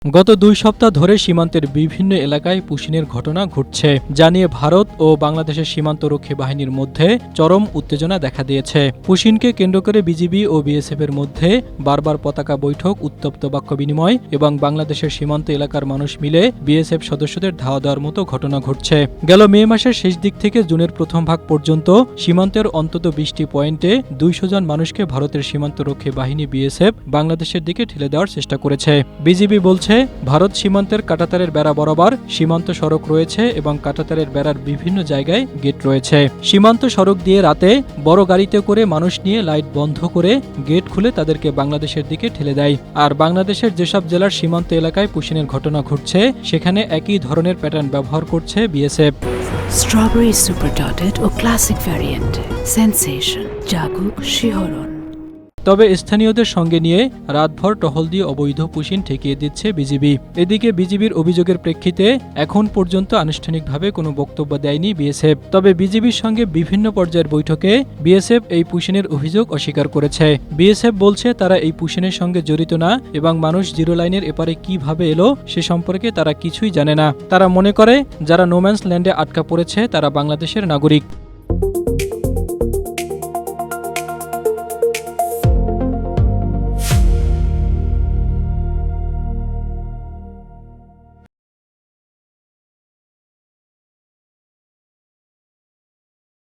গত ২ সপ্তাহ ধরে সীমান্তের বিভিন্ন এলাকায় পুশিনের ঘটনা ঘটছে, যা নিয়ে ভারত ও বাংলাদেশের সীমান্তরক্ষী বাহিনীর মধ্যে চরম উত্তেজনা দেখা দিয়েছে। পুশিনকে কেন্দ্র করে বিজিবি ও বিএসএফের মধ্যে বারবার পতাকা বৈঠক, উত্তপ্ত বাক্য বিনিময় এবং বাংলাদেশের সীমান্ত এলাকার মানুষ মিলে বিএসএফ সদস্যদের ধাওয়া দেওয়ার মতো ঘটনা ঘটছে। গেল মে মাসের শেষ দিক থেকে জুনের প্রথম ভাগ পর্যন্ত সীমান্তের অন্তত ২০টি পয়েন্টে ২০০ জন মানুষকে ভারতের সীমান্তরক্ষী বাহিনী বিএসএফ বাংলাদেশের দিকে ঠেলে দেওয়ার চেষ্টা করেছে। বিজিবি বলছে, ভারত সীমান্তের কাঁটাতারের বেড়া বরাবর সীমান্ত সড়ক রয়েছে এবং কাঁটাতারের বেড়ার বিভিন্ন জায়গায় গেট রয়েছে। সীমান্ত সড়ক দিয়ে রাতে বড় গাড়িতে করে মানুষ নিয়ে লাইট বন্ধ করে গেট খুলে তাদেরকে বাংলাদেশের দিকে ঠেলে দেয়। আর বাংলাদেশের যেসব জেলার সীমান্ত এলাকায় পুশিনের ঘটনা ঘটছে, সেখানে একই ধরনের প্যাটার্ন ব্যবহার করছে বিএসএফ। স্ট্রবেরি সুপার ডটেড ও ক্লাসিক ভ্যারিয়েন্ট সেন্সেশন জাগুক শিহরণ। তবে স্থানীয়দের সঙ্গে নিয়ে রাতভর টহল দিয়ে অবৈধ পুশিন ঠেকিয়ে দিচ্ছে বিজিবি। এদিকে বিজিবির অভিযোগের প্রেক্ষিতে এখন পর্যন্ত আনুষ্ঠানিকভাবে কোনো বক্তব্য দেয়নি বিএসএফ। তবে বিজিবির সঙ্গে বিভিন্ন পর্যায়ের বৈঠকে বিএসএফ এই পুশিনের অভিযোগ অস্বীকার করেছে। বিএসএফ বলছে তারা এই পুশিনের সঙ্গে জড়িত না এবং মানুষ জিরো লাইনের এপারে কিভাবে এলো সে সম্পর্কে তারা কিছুই জানে না। তারা মনে করে যারা নোম্যান্স ল্যান্ডে আটকা পড়েছে তারা বাংলাদেশের নাগরিক।